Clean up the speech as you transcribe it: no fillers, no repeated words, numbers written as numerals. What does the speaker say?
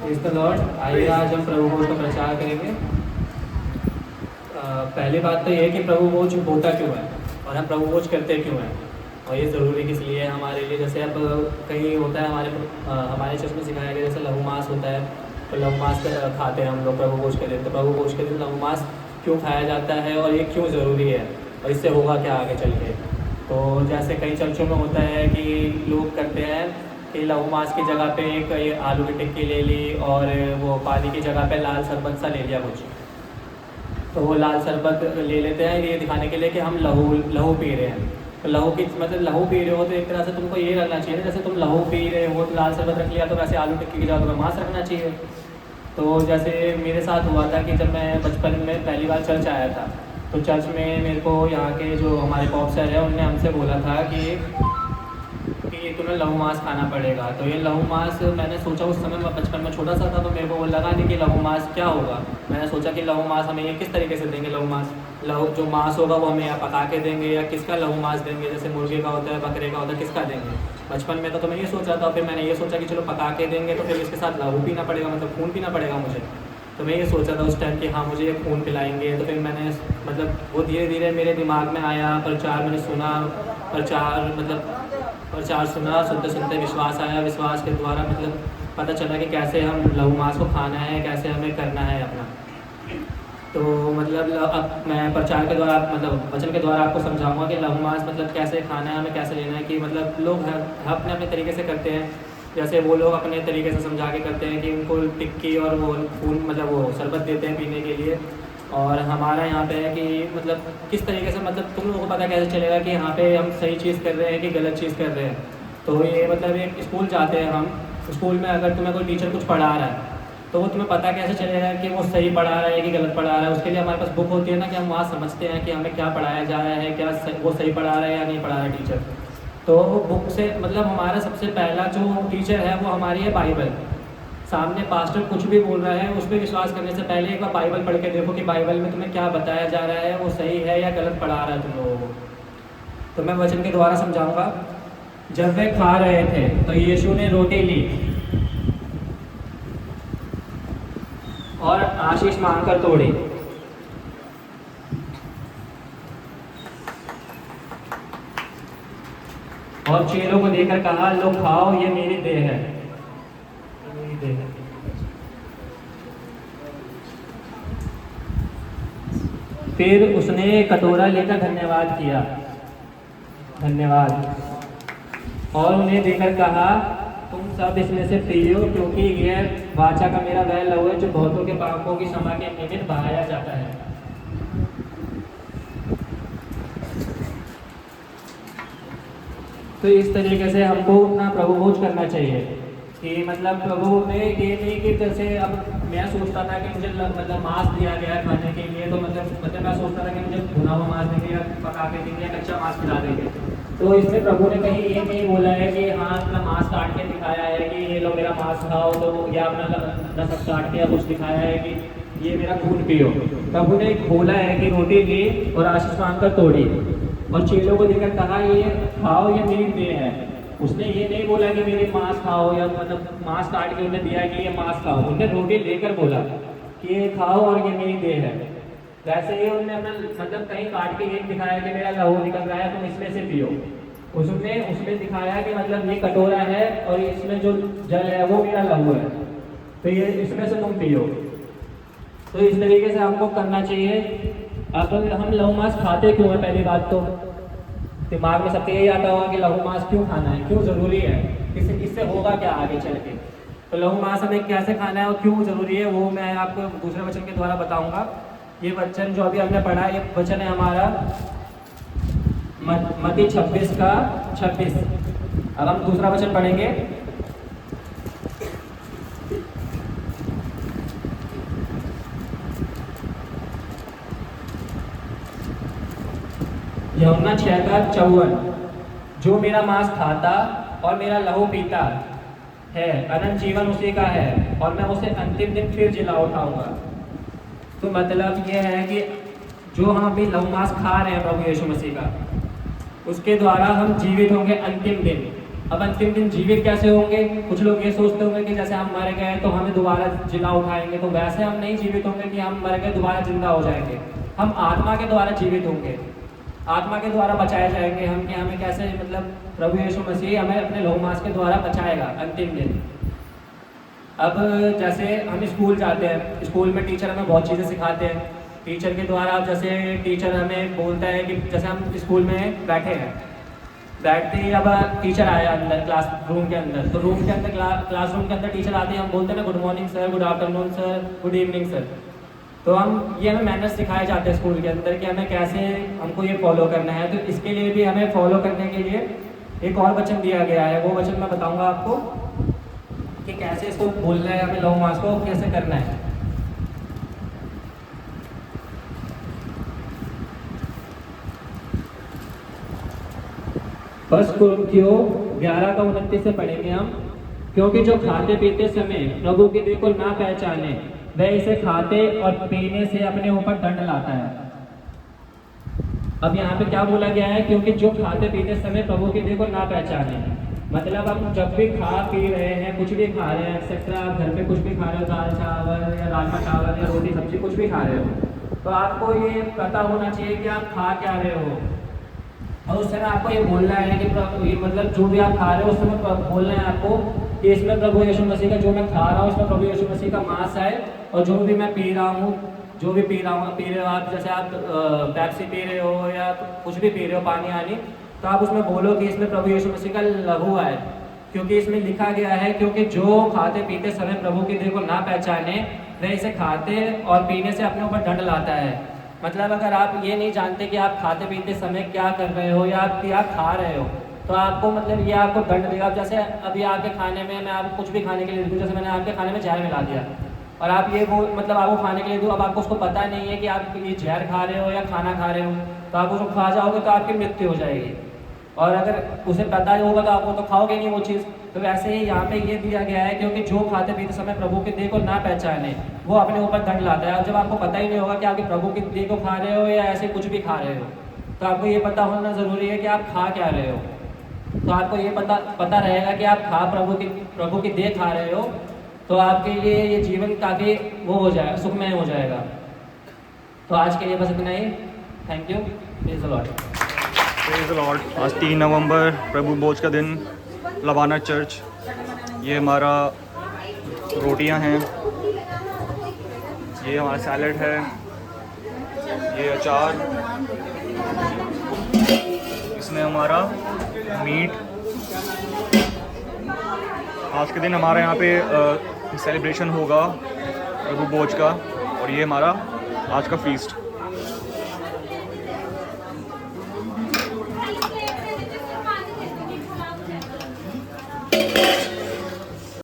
Praise the Lord. आइए आज हम प्रभु भोज का प्रचार करेंगे। पहली बात तो ये है कि प्रभु भोज होता क्यों है और हम प्रभु भोज करते क्यों हैं, और ये ज़रूरी किस लिए है हमारे लिए। जैसे अब कहीं होता है हमारे चर्च में सिखाया गया, जैसे लहू मांस होता है तो लहू मांस खाते हैं हम लोग प्रभु भोज के दिन। तो प्रभु भोज के दिन लहू मांस क्यों खाया जाता है और ये क्यों ज़रूरी है और इससे होगा क्या आगे चल के। तो जैसे कई चर्चों में होता है कि लोग करते हैं कि लहू मांस की जगह पे एक ये आलू की टिक्की ले ली और वो पानी की जगह पे लाल शरबत सा ले लिया कुछ। तो वो लाल शरबत ले लेते हैं ये दिखाने के लिए कि हम लहू पी रहे हैं। तो लहू की मतलब लहू पी रहे हो तो एक तरह से तुमको ये करना चाहिए, जैसे तुम लहू पी रहे हो तो लाल शरबत रख लिया, तो वैसे आलू टिक्की की जगह तुम्हें मांस रखना चाहिए। तो जैसे मेरे साथ हुआ था कि जब मैं बचपन में पहली बार चर्च आया था, तो चर्च में मेरे को यहाँ के जो हमारे पॉप सर है उनने हमसे बोला था कि तुम्हें लहू मांस खाना पड़ेगा। तो ये लहू मांस मैंने सोचा, उस समय मैं बचपन में छोटा सा था तो मेरे को वो लगा नहीं कि लहू मांस क्या होगा। मैंने सोचा कि लहू मांस हमें ये किस तरीके से देंगे, लहू जो मांस होगा वो हमें या पका के देंगे या किसका लहू मांस देंगे, जैसे मुर्गे का होता है, बकरे का होता है, किसका देंगे। बचपन में तो मैं ये सोच रहा था, फिर मैंने ये सोचा कि चलो पका के देंगे तो फिर इसके साथ लहू पीना पड़ेगा, मतलब खून पीना पड़ेगा मुझे। तो मैं ये सोचा था उस टाइम कि हाँ मुझे ये खून पिलाएंगे। तो फिर मैंने मतलब वो धीरे धीरे मेरे दिमाग में आया, प्रचार मैंने सुना, प्रचार सुना, सुनते सुनते विश्वास आया, विश्वास के द्वारा मतलब पता चला कि कैसे हम लहू मांस को खाना है, कैसे हमें करना है अपना। तो मतलब अब मैं प्रचार के द्वारा मतलब वचन के द्वारा आपको समझाऊंगा कि लहू मांस मतलब कैसे खाना है, हमें कैसे लेना है। कि मतलब लोग अपने अपने तरीके से करते हैं, जैसे वो लोग अपने तरीके से समझा के करते हैं कि उनको टिक्की और वो खून मतलब वो शरबत देते हैं पीने के लिए। और हमारा यहाँ पे है कि मतलब किस तरीके से मतलब तुम लोगों को पता कैसे चलेगा कि यहाँ पे हम सही चीज़ कर रहे हैं कि गलत चीज़ कर रहे हैं। तो ये मतलब एक स्कूल जाते हैं हम, स्कूल में अगर तुम्हें कोई टीचर कुछ पढ़ा रहा है तो वो तुम्हें पता कैसे चलेगा कि वो सही पढ़ा रहा है कि गलत पढ़ा रहा है। उसके लिए हमारे पास बुक होती है ना, कि हम वहाँ समझते हैं कि हमें क्या पढ़ाया जा रहा है, क्या वो सही पढ़ा रहा है या नहीं पढ़ा रहा है टीचर। तो बुक से मतलब हमारा सबसे पहला जो टीचर है वो हमारी है बाइबल। सामने पास्टर कुछ भी बोल रहा है उस पर विश्वास करने से पहले एक बार बाइबल पढ़ के देखो कि बाइबल में तुम्हें क्या बताया जा रहा है, वो सही है या गलत पढ़ा रहा है तुम लोगों को। तो मैं वचन के द्वारा समझाऊंगा। जब वे खा रहे थे तो यीशु ने रोटी ली और आशीष मांगकर तोड़ी और चेलों को देकर कहा, लो खाओ, ये मेरी देह है। फिर उसने कटोरा लेकर धन्यवाद किया, और उन्हें देकर कहा, तुम सब इसमें से पियो, क्योंकि यह वाचा का मेरा वह लहू है जो बहुतों के पापों की क्षमा के निमित्त बहाया जाता है। तो इस तरीके से हमको अपना प्रभु भोज करना चाहिए कि मतलब प्रभु ने ये नहीं कि जैसे अब मैं सोचता था कि मुझे मतलब मांस दिया गया खाने के लिए, तो मतलब मैं सोचता था कि मुझे भुना हुआ मांस देंगे या पका के देंगे या कच्चा मांस खिला देंगे। तो इसमें प्रभु ने कहीं ये नहीं बोला है कि हाँ अपना मांस काट के दिखाया है कि ये लो मेरा मांस खाओ, तो या अपना नसक काट के या कुछ दिखाया है कि ये मेरा खून पियो। प्रभु ने बोला है कि रोटी ली और आशीष मांगकर तोड़ी और चेलों को देकर कहा, ये खाओ, ये मेरी देह है। उसने ये नहीं बोला कि मेरी मांस खाओ या मतलब मांस काट के उन्हें दिया कि ये मांस खाओ, उन्हें रोटी लेकर बोला कि ये खाओ और ये मेरी देह है। वैसे ही उन्होंने अपना मतलब कहीं काट के ये दिखाया कि मेरा लहू निकल रहा है, तुम इसमें से पियो। उसमें दिखाया कि मतलब ये कटोरा है और इसमें जो जल है वो मेरा लहू है, तो ये इसमें से तुम पियो। तो इस तरीके से हमको करना चाहिए। अब हम लहू मांस खाते क्यों है, पहली बात तो दिमाग में सबसे यही आता होगा कि लहू मांस क्यों खाना है, क्यों ज़रूरी है, इससे होगा क्या आगे चल के। तो लहू मांस हमें कैसे खाना है और क्यों ज़रूरी है वो मैं आपको दूसरे वचन के द्वारा बताऊंगा। ये वचन जो अभी हमने पढ़ा है, ये वचन है हमारा मत्ती 26 का 26। अब हम दूसरा वचन पढ़ेंगे। यूहन्ना 6 का 54, जो मेरा मांस खाता और मेरा लहू पीता है अनंत जीवन उसी का है और मैं उसे अंतिम दिन फिर जिला उठाऊंगा। तो मतलब ये है कि जो हम अभी लहू मांस खा रहे हैं प्रभु यीशु मसीह का, उसके द्वारा हम जीवित होंगे अंतिम दिन। अब अंतिम दिन जीवित कैसे होंगे? कुछ लोग ये सोचते होंगे कि जैसे हम मर गए तो हमें दोबारा जिला उठाएंगे, तो वैसे हम नहीं जीवित होंगे कि हम मर गए दोबारा जिंदा हो जाएंगे। हम आत्मा के द्वारा जीवित होंगे, आत्मा के द्वारा बचाए जाएंगे हम, कि हमें कैसे मतलब प्रभु यीशु मसीह हमें अपने लहू मांस के द्वारा बचाएगा अंतिम दिन। अब जैसे हम स्कूल जाते हैं, स्कूल में टीचर हमें बहुत चीज़ें सिखाते हैं। टीचर के द्वारा अब जैसे टीचर हमें बोलता है कि जैसे हम स्कूल में बैठे हैं, बैठते ही अब टीचर आया अंदर क्लास रूम के अंदर, तो रूम के अंदर क्लासरूम के अंदर टीचर आते हैं, हम बोलते हैं ना good morning sir, good afternoon sir, good evening sir. तो हम ये हमें मैनर्स सिखाए जाते हैं स्कूल के अंदर कि हमें कैसे हमको ये फॉलो करना है। तो इसके लिए भी हमें फॉलो करने के लिए एक और वचन दिया गया है, वो वचन मैं बताऊंगा आपको कि कैसे इसको बोलना है, हमें लहू मांस को कैसे करना है। फर्स्ट कुरिन्थियों 11:29 से पढ़ेंगे हम। क्योंकि जो खाते पीते समय प्रभु की देह को ना पहचाने, वह इसे खाते और पीने से अपने ऊपर दंड लाता है। अब यहाँ पे क्या बोला गया है? क्योंकि जो खाते पीते समय प्रभु की देह को ना पहचाने, मतलब हम जब भी खा पी रहे हैं, कुछ भी खा रहे हैं एक्सेट्रा, आप घर पे कुछ भी खा रहे हो, दाल चावल या राजमा चावल या रोटी सब्जी कुछ भी खा रहे हो, तो आपको ये पता होना चाहिए कि आप खा क्या रहे हो। और उस समय आपको ये बोलना है कि मतलब जो भी आप खा रहे हो उस समय बोलना है आपको कि इसमें प्रभु यीशु मसीह का, जो मैं खा रहा हूँ इसमें प्रभु यीशु मसीह का मांस है, और जो भी मैं पी रहा हूँ, जो भी पी रहे हो आप, जैसे आप पेप्सी पी रहे हो या कुछ भी पी रहे हो, पानी आनी, तो आप उसमें बोलो कि इसमें प्रभु यीशु मसीह का लहू है। क्योंकि इसमें लिखा गया है, क्योंकि जो खाते पीते समय प्रभु की देह को ना पहचाने, वह इसे खाते और पीने से अपने ऊपर दंड लाता है। मतलब अगर आप ये नहीं जानते कि आप खाते पीते समय क्या कर रहे हो या आप क्या खा रहे हो, तो आपको मतलब ये आपको दंड देगा। अब जैसे अभी आपके खाने में मैं आपको कुछ भी खाने के लिए दूँ, जैसे मैंने आपके खाने में जहर मिला दिया और आप ये वो मतलब आपको खाने के लिए दूँ, अब आपको उसको पता नहीं है कि आप ये जहर खा रहे हो या खाना खा रहे हो, तो आप उसको खा जाओगे तो आपकी मृत्यु हो जाएगी। और अगर उसे पता होगा तो आप वो तो खाओगे नहीं वो चीज़। तो वैसे ही यहाँ पे ये दिया गया है, क्योंकि जो खाते पीते समय प्रभु की देह को ना पहचाने, वो अपने ऊपर दंड लाता है। अब जब आपको पता ही नहीं होगा कि आप प्रभु की देह को खा रहे हो या ऐसे कुछ भी खा रहे हो, तो आपको ये पता होना ज़रूरी है कि आप खा क्या रहे हो। तो आपको ये पता रहेगा कि आप प्रभु की देह खा रहे हो, तो आपके लिए ये जीवन काफ़ी वो हो जाएगा, सुखमय हो जाएगा। तो आज के लिए बस इतना ही। Thank you. Praise the Lord. Praise the Lord. आज 3 नवंबर प्रभु भोज का दिन, लवाना चर्च। ये हमारा रोटियां हैं, ये हमारा सैलड है, ये अचार, इसमें हमारा मीट। आज के दिन हमारे यहाँ पे सेलिब्रेशन होगा प्रभु भोज का, और ये हमारा आज का फीस्ट।